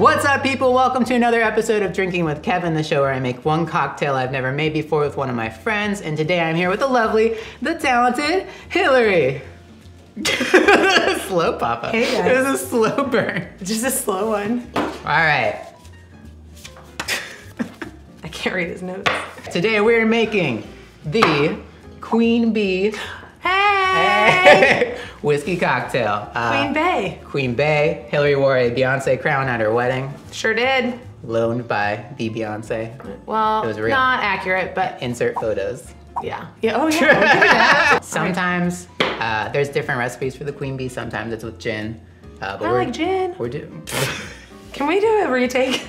What's up, people? Welcome to another episode of Drinking with Kevin, the show where I make one cocktail I've never made before with one of my friends. And today I'm here with the lovely, the talented Hilary. Slow papa. Hey guys. It was a slow burn. Just a slow one. All right. I can't read his notes. Today we're making the Queen Bee Hey! whiskey cocktail. Queen Bey. Queen Bey. Hilary wore a Beyonce crown at her wedding, Sure did. loaned by the Beyonce. Well, It was real. not accurate, but Insert photos. yeah. Yeah, oh yeah, we'll do that. Sometimes there's different recipes for the Queen Bee. Sometimes it's with gin. But I like gin. We're doing. Can we do a retake?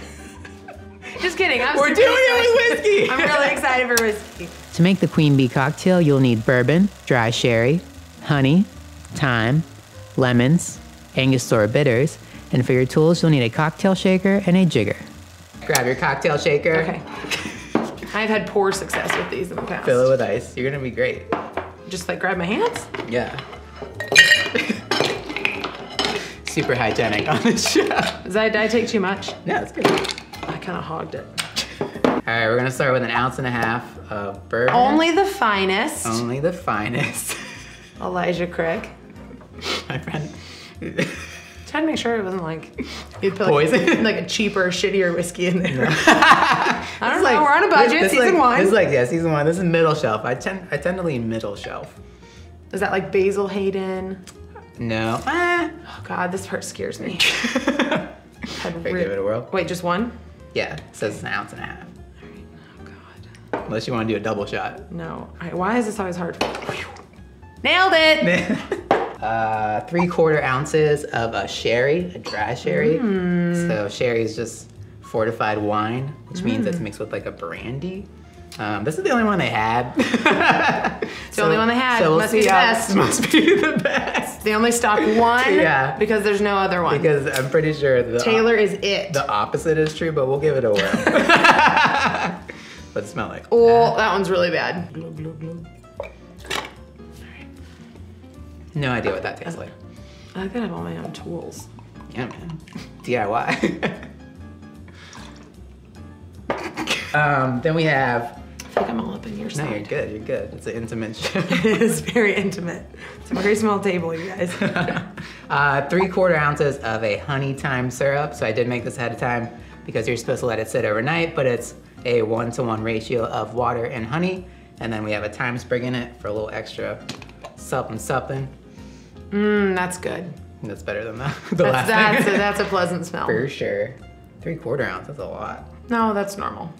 Just kidding. We're doing it with whiskey. I'm really excited for whiskey. To make the Queen Bee cocktail, you'll need bourbon, dry sherry, honey, thyme, lemons, Angostura bitters, and for your tools, you'll need a cocktail shaker and a jigger. Grab your cocktail shaker. Okay. I've had poor success with these in the past. Fill it with ice. You're gonna be great. Just like grab my hands? Yeah. Super hygienic on this show. Did I take too much? Yeah, it's good. I kind of hogged it. All right, we're gonna start with 1.5 ounces of bourbon. Only the finest. Only the finest. Elijah Craig. My friend. Trying to make sure it wasn't like you'd put Poison? like a cheaper, shittier whiskey in there. I don't know. We're on a budget. This Season one. This is like, yeah, season one. This is middle shelf. I tend to lean middle shelf. Is that like Basil Hayden? No. Oh God, this part scares me. Give it a whirl. Wait, just one? Yeah, it says 1.5 ounces. All right. Oh God. Unless you want to do a double shot. No. All right. Why is this always hard? Nailed it. 3/4 ounces of a sherry, a dry sherry. So sherry is just fortified wine, which means it's mixed with like a brandy. This is the only one they had. It's the only one they had. So we'll Must be see the how- best. Must be the best. They only stock one. Yeah. Because there's no other one. Because I'm pretty sure Taylor is it. the opposite is true, but we'll give it a whirl. What's it smell like? Oh, that one's really bad. Glug, glug, glug. No idea what that tastes like. I like that I have all my own tools. Yeah, man. DIY. Then we have. I feel like I'm all up in your No, side. you're good. You're good. It's an intimate show. It is very intimate. It's a very small table, you guys. 3/4 ounces of a honey thyme syrup. So I did make this ahead of time because you're supposed to let it sit overnight, but it's a 1-to-1 ratio of water and honey. And then we have a thyme sprig in it for a little extra something. That's good. That's better than the last thing. That's a pleasant smell. For sure. 3/4 ounce, that's a lot. No, that's normal.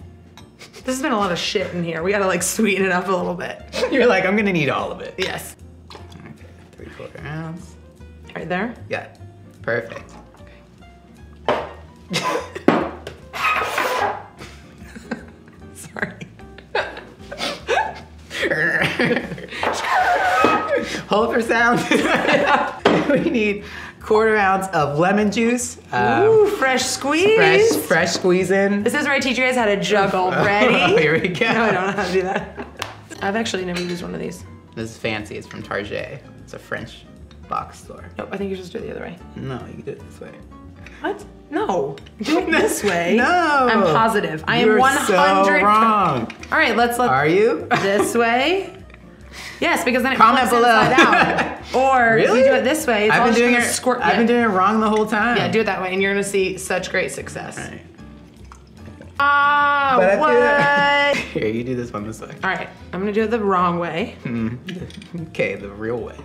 This has been a lot of shit in here. We gotta like sweeten it up a little bit. You're like, I'm gonna need all of it. Yes. Okay, 3/4 ounce. Right there? Yeah, perfect. Sorry. Hold for sound. We need 1/4 ounce of lemon juice. Ooh, fresh squeeze. Fresh squeeze in. This is where I teach you guys how to jug already. Here we go. No, I don't know how to do that. I've actually never used one of these. This is fancy. It's from Target. It's a French box store. Nope, I think you're supposed to do it the other way. No, you can do it this way. What? No. Do it this way. No. I'm positive. I am You're 100. so wrong. All right, let's Are you? this way. Yes, because then it Comment flips below. inside out. Or if Really? you do it this way, it's all I've just been doing gonna it. squirt. I've been doing it wrong the whole time. Yeah, do it that way, and you're gonna see such great success. All right. Ah, But I what? feel that- Here, you do this one this way. All right, I'm gonna do it the wrong way. Okay, the real way.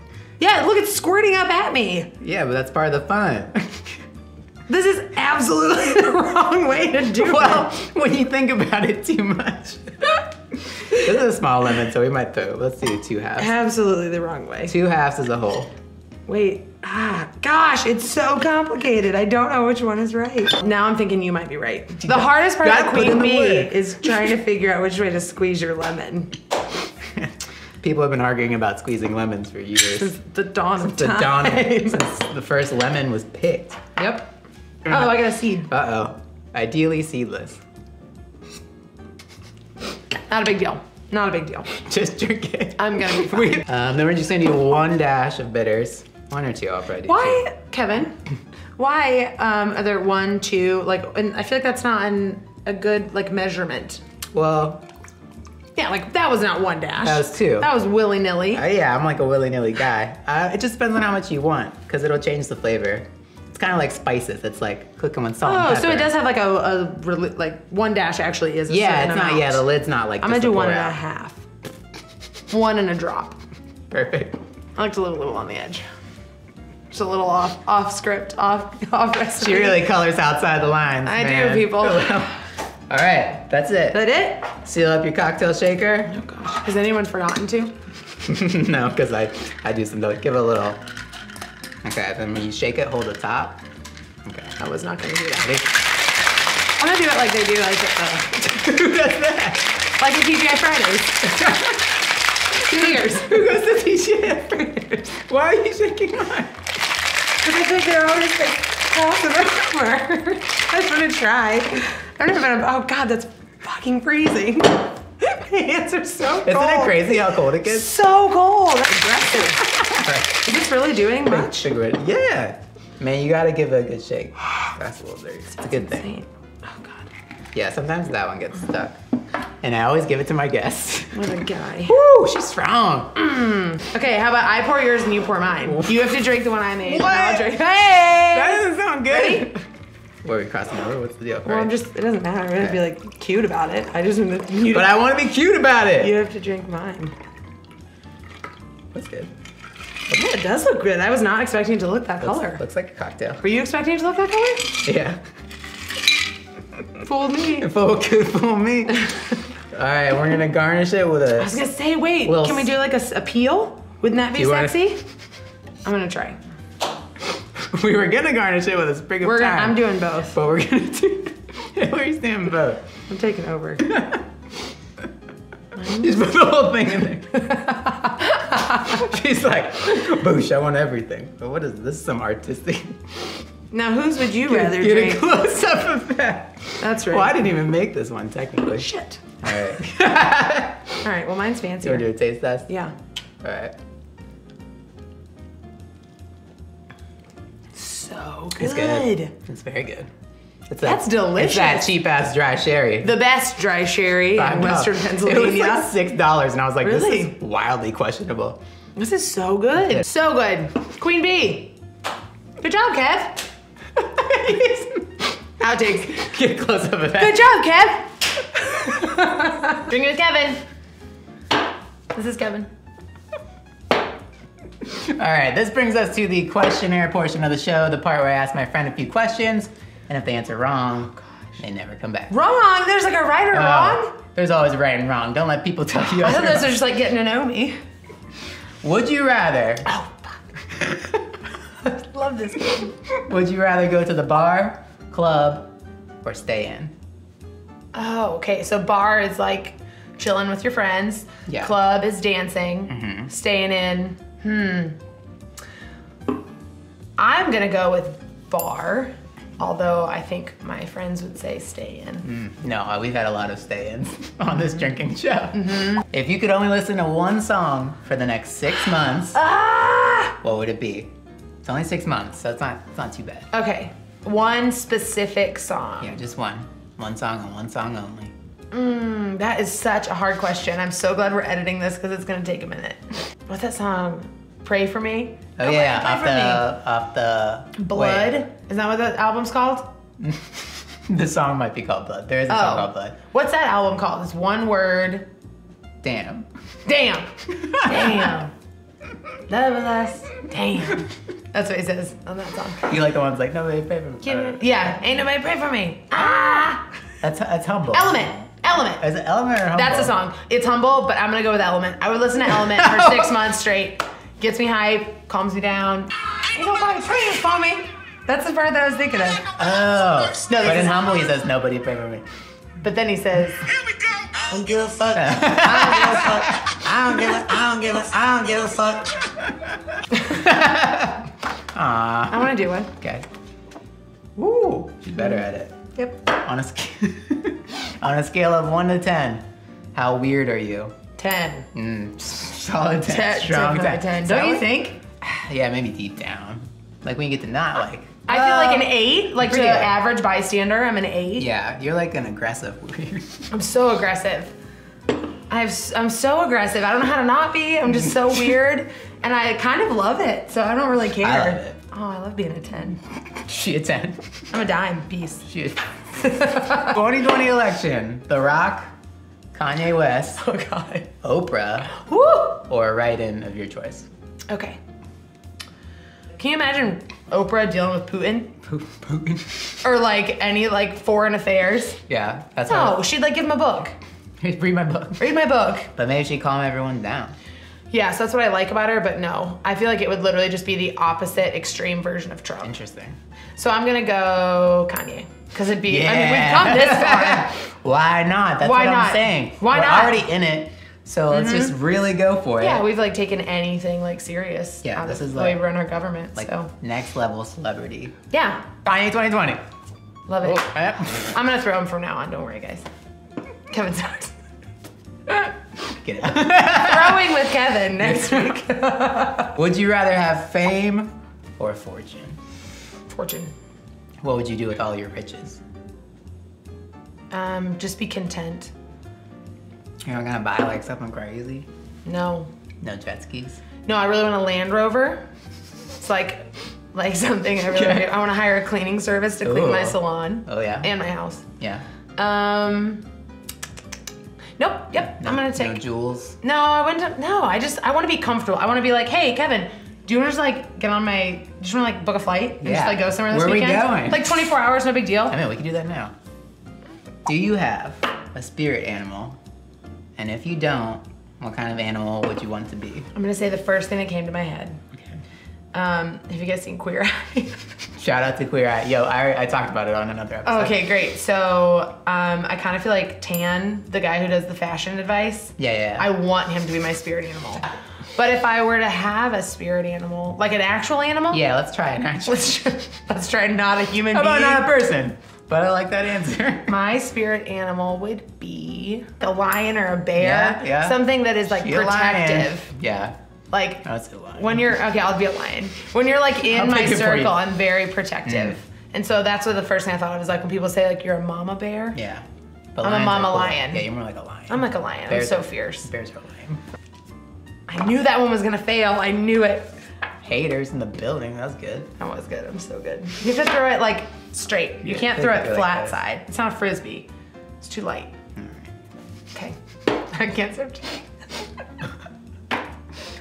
Yeah, look, it's squirting up at me. Yeah, but that's part of the fun. This is absolutely the wrong way to do Well, it. when you think about it too much. This is a small lemon, so we might throw. Let's do 2 halves. Absolutely the wrong way. 2 halves is a whole. Wait, gosh, it's so complicated. I don't know which one is right. Now I'm thinking you might be right. The hardest part of gotta the put in Queen the Bee work. is trying to figure out which way to squeeze your lemon. People have been arguing about squeezing lemons for years. Since the dawn of The time. dawn of, since the first lemon was picked. Yep. Oh, I got a seed. Uh-oh. Ideally seedless. Not a big deal. Not a big deal. Just drink it. I'm gonna be fine. Then we're just gonna do 1 dash of bitters. 1 or 2, I'll probably do Why, Kevin? Why are there 1, 2? Like, and I feel like that's not a good like measurement. 2. Well, yeah, like that was not 1 dash. that was 2. That was willy-nilly. Yeah, I'm like a willy-nilly guy. It just depends on how much you want, because it'll change the flavor. It's kind of like spices. It's like cooking with salt and pepper. So it does have like like 1 dash actually is a Yeah, certain it's not. amount. Yeah, the lid's not like. I'm gonna just do a 1 pour and a out. half. 1 and a drop. Perfect. I like to live a little on the edge. Just a little off script, off recipe. She really colors outside the lines. I man. do, people. All right, that's it. Is that it? Seal up your cocktail shaker. Oh gosh. Has anyone forgotten to? No, because I do some. Give it a little. Okay, then when you shake it, hold the top. Okay. I was not gonna do that. Ready? I'm gonna do it like they do, like Who does that? like in TGI Fridays. Cheers. Who goes to TGI Fridays? Why are you shaking mine? Because I think they're always like tossing over. I just want to try. I've never been. Oh God, that's fucking freezing. My hands are so cold. Isn't it crazy how cold it gets? So cold. That's aggressive. Right. Is this really doing much? Yeah. Man, you gotta give it a good shake. That's a little dirty. It's a good thing. Insane. Oh God. Yeah, sometimes that one gets stuck. And I always give it to my guests. What a guy. Woo, she's strong. Okay, how about I pour yours and you pour mine? You have to drink the one I made. What? And I'll drink. That Hey! doesn't sound good. Ready? Where are we crossing over? What's the deal? Well, I'm just, it doesn't matter. I'm gonna be like cute about it. I just want you But I want to be cute about it. You have to drink mine. That's good. Yeah, it does look good. I was not expecting it to look that color. Looks like a cocktail. Were you expecting it to look that color? Yeah. Fooled me. Fool me. All right, we're gonna garnish it with I was a. gonna say, wait, Well, can we do like a peel? Wouldn't that be You wanna- sexy? I'm gonna try. We were gonna garnish it with a sprig of thyme. I'm doing both. But we're gonna do. Hilary's doing both. I'm taking over. Just put the whole thing in there. She's like, boosh, I want everything. But what is this? This is some artistic. Now, whose would you rather Get drink? a close up of that. That's right. Well, I didn't even make this one technically. Shit. All right. All right, well, mine's You fancier. wanna do a taste test? Yeah. All right. So good. It's good. It's very good. It's that, That's delicious. It's that cheap ass dry sherry. The best dry sherry I in know. Western It Pennsylvania. was like $6, and I was like, Really? this is wildly questionable. This is so good. So good. Queen Bee. Good job, Kev. Outtakes. Get close up of that. Good job, Kev. Drink it with Kevin. This is Kevin. All right, this brings us to the questionnaire portion of the show, the part where I ask my friend a few questions, and if they answer wrong, they never come back. Wrong. There's like a right or wrong. There's always a right and wrong. Don't let people tell you. I thought otherwise. those are just like getting to know me. Would you rather? Oh, fuck. Love this game. Would you rather go to the bar, club, or stay in? Oh, okay. So bar is like chilling with your friends. Yeah. Club is dancing. Mhm. Staying in. I'm gonna go with bar, although I think my friends would say stay in. No, we've had a lot of stay-ins on this drinking show. If you could only listen to one song for the next 6 months, Ah! what would it be? It's only 6 months, so it's not too bad. Okay, one specific song. Yeah, just one. One song and one song only. That is such a hard question. I'm so glad we're editing this because it's gonna take a minute. What's that song? Pray for Me? Oh yeah, Pray for off the Blood? wait. Is that what the album's called? The song might be called Blood. There is a song called Blood. What's that album called? It's one word. Damn. Damn. Damn. Love is us. Damn. That's what he says on that song. You like the ones like nobody pray for me. Yeah, ain't nobody pray for me. Ah. That's humble. Element. Is it Element or humble? That's the song. It's humble, but I'm gonna go with Element. I would listen to Element for 6 months straight. Gets me hype, calms me down. Ain't nobody praying for me. That's the part that I was thinking of. Oh. No, But this in is- humble he says nobody pray for me. But then he says, Here we go. I don't give a fuck. I don't give a fuck. Aww. I wanna do one. Okay. Woo. She's better at it. Yep. On a on a scale of 1 to 10, how weird are you? 10. Solid 10. Strong 10. Definitely 10. Don't you think? Yeah, maybe deep down. Like when you get to not like. I feel like an 8. Like to the pretty good. average bystander, I'm an 8. Yeah, you're like an aggressive warrior. I'm so aggressive. I'm so aggressive. I don't know how to not be. I'm just so weird. And I kind of love it, so I don't really care. I love it. Oh, I love being a 10. She a 10. I'm a dime. Peace. She a 2020 election. The Rock, Kanye West, Oh, God. Oprah, Woo! or a write-in of your choice. Okay. Can you imagine Oprah dealing with Putin? Putin. Or like any like foreign affairs? Yeah, that's No, she'd like give him a book. Read my book. Read my book. But maybe she'd calm everyone down. Yeah, so that's what I like about her, but no. I feel like it would literally just be the opposite extreme version of Trump. Interesting. So I'm gonna go Kanye. Cause it'd be, Yeah. I mean, we've come this far. Why not? That's Why what not? I'm saying. Why We're not? already in it, so let's just really go for it. Yeah, we've like taken anything like serious. Yeah, out this of is the way like- we run our government, Like so. next level celebrity. Yeah, Kanye 2020. love it. Oh, yeah. I'm gonna throw him from now on, don't worry guys. Kevin sucks. Get it. Throwing with Kevin next week. Would you rather have fame or fortune? Fortune. What would you do with all your riches? Just be content. You're not gonna buy like something crazy? No. No jet skis? No, I really want a Land Rover. It's like something I really Okay. do. I want to hire a cleaning service to clean my Ooh. salon Oh yeah? and my house. Yeah. Nope. Yep. No, I'm gonna no take. jewels? No, I wouldn't. No, I want to be comfortable. I want to be like, hey, Kevin, do you want to just like get on my? Just want to like book a flight and just Yeah. like go somewhere this Where are we weekend? going? Like 24 hours, no big deal. I mean, we can do that now. Do you have a spirit animal? And if you don't, what kind of animal would you want it to be? I'm gonna say the first thing that came to my head. Okay. Have you guys seen Queer Eye? Shout out to Queer Eye. Yo, I talked about it on another episode. Okay, great. So I kind of feel like Tan, the guy who does the fashion advice. Yeah. I want him to be my spirit animal. But if I were to have a spirit animal, like an actual animal, Yeah, let's try it actually. let's try not a human How about being. not a person? But I like that answer. My spirit animal would be a lion or a bear. Yeah. Something that is like Be a lion. protective. Yeah. Like That's a lion. when you're, okay, I'll be a lion. When you're like in I'll my pick it for you. circle, I'm very protective. And so that's what the first thing I thought of is like when people say like you're a mama bear. Yeah. But I'm a lions are mama cool. lion. Yeah, you're more like a lion. I'm like a lion. Bears I'm so are- fierce. Bears are lame. I knew that one was gonna fail. I knew it. Haters in the building. That's good. That was good. I'm so good. You have to throw it like straight. You Yeah, can't they throw do it it like flat this. side. It's not a frisbee. It's too light. Okay. I can't stop.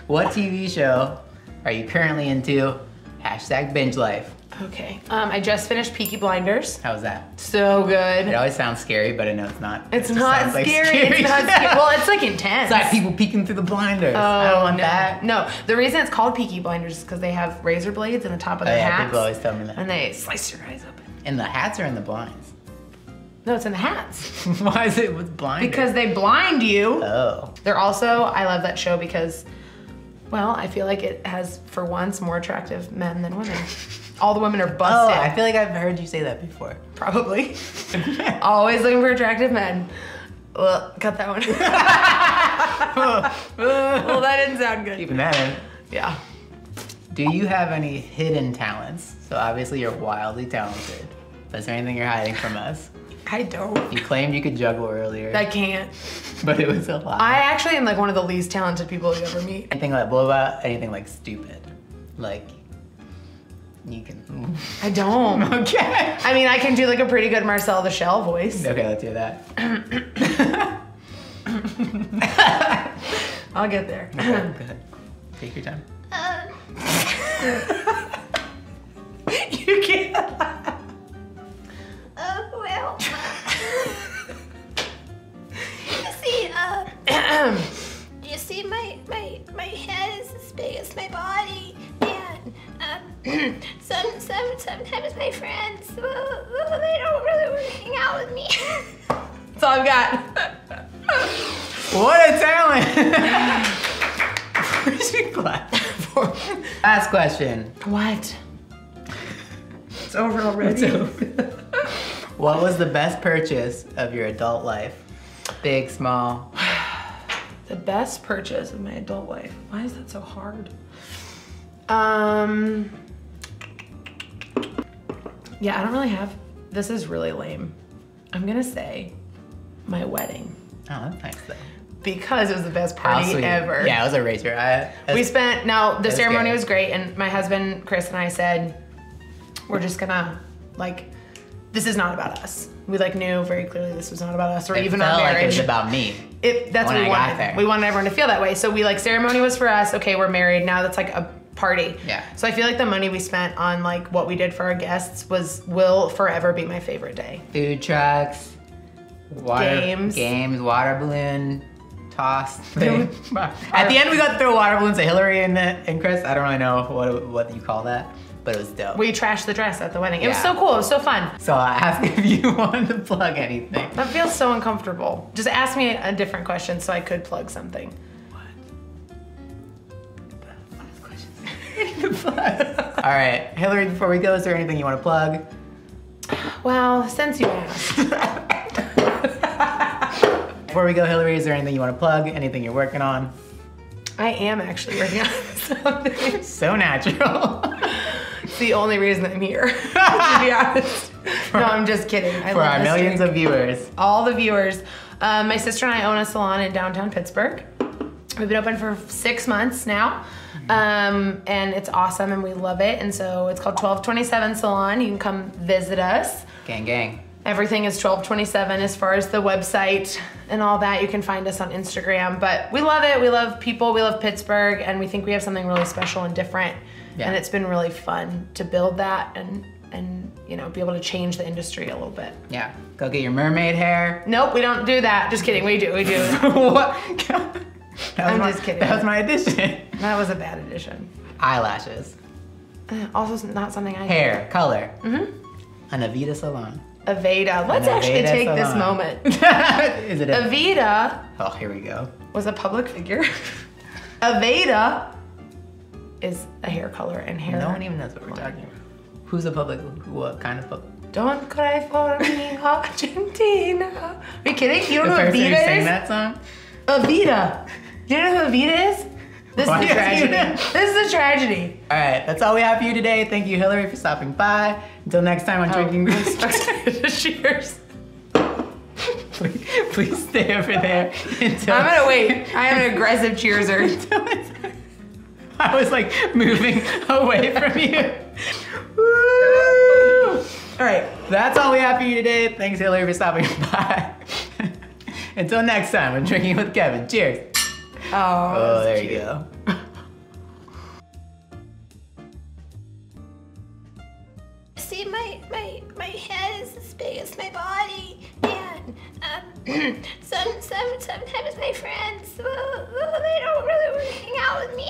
What TV show are you currently into? Hashtag binge life. Okay. I just finished Peaky Blinders. How's that? So good. It always sounds scary, but I know it's not. It's It just not sounds like scary. It's not scary. Well, it's like intense. It's like people peeking through the blinders. I don't want no. that. No, the reason it's called Peaky Blinders is because they have razor blades in the top of Oh their yeah, hats. people always tell me that. And they slice your eyes open. In the hats or in the blinds? No, it's in the hats. Why is it with blinders? Because they blind you. Oh. They're also, I love that show because, well, I feel like it has, for once, more attractive men than women. All the women are Oh, busted. I feel like I've heard you say that before. Probably. Always looking for attractive men. Well, cut that one. Well, that didn't sound good. Keeping that in. Yeah. Do you have any hidden talents? So obviously you're wildly talented. But is there anything you're hiding from us? I don't. You claimed you could juggle earlier, I can't. but it was a lie. I actually am like one of the least talented people you ever meet. Anything like blow out, anything like stupid. Like, you can. I don't. Okay. I mean, I can do like a pretty good Marcel the Shell voice. Okay, let's do that. I'll get there. Okay, go ahead. Take your time. You can't. Well, you see, my head is as big as my body, and sometimes my friends, well, they don't really want to hang out with me. That's all I've got. What a talent! Where's your glass? Last question. What? It's over already. What was the best purchase of your adult life? Big, small. The best purchase of my adult life. Why is that so hard? Yeah, I don't really have, this is really lame. I'm gonna say my wedding. Oh, that's nice though. Because it was the best How party sweet. ever. Yeah, it was a rager. We spent, now the was ceremony good. was great, and my husband, Chris, and I said, we're just gonna, like, this is not about us. We like knew very clearly this was not about us or It even felt our like marriage. it was about me. That's when what we I got wanted. there. We wanted everyone to feel that way. So we like, ceremony was for us. Okay, we're married. Now that's like a party. Yeah. So I feel like the money we spent on like what we did for our guests will forever be my favorite day. Food trucks, games, water balloon toss thing. At the end, we got to throw water balloons at Hilary and Chris. I don't really know what you call that, but it was dope. We trashed the dress at the wedding. It was Yeah. so cool. It was so fun. So I asked if you wanted to plug anything. That feels so uncomfortable. Just ask me a different question so I could plug something. All right, Hilary, before we go, is there anything you want to plug? Well, since you asked. Before we go, Hilary, is there anything you want to plug? Anything you're working on? I am actually working on something. So natural. It's the only reason I'm here, to be honest. No, I'm just kidding. I For love our this millions drink. of viewers. All the viewers. My sister and I own a salon in downtown Pittsburgh. We've been open for 6 months now. And it's awesome and we love it. And so it's called 1227 Salon. You can come visit us. Gang, gang. Everything is 1227 as far as the website and all that. You can find us on Instagram. But we love it. We love people. We love Pittsburgh. And we think we have something really special and different. Yeah. And it's been really fun to build that and you know, be able to change the industry a little bit. Yeah. Go get your mermaid hair. Nope, we don't do that. Just kidding. We do. What? I'm just kidding. That was my addition. That was a bad addition. Eyelashes. Also not something I Hair. Color. Mm-hmm. An Avita salon. Aveda. Let's An actually Aveda take this salon. moment. Is it a... Aveda Oh, here we go. was a public figure. Aveda is a hair color and hair. No one even knows what we're talking about. Who's a public... What kind of public... Don't cry for me, Argentina. Are you kidding? You don't know what person who Aveda sang is? that song? Aveda. Do you know who Aveda is? This Why is a do you tragedy. know? This is a tragedy. All right, that's all we have for you today. Thank you, Hilary, for stopping by. Until next time on Drinking This. Cheers. Please stay over there until... I'm gonna wait. I am an aggressive cheerser. I was like moving away from you. Woo! All right, that's all we have for you today. Thanks, Hilary, for stopping by. Until next time on Drinking with Kevin. Cheers. Oh, there you go. See, my head is as big as my body, and sometimes my friends, well, they don't really want to hang out with me.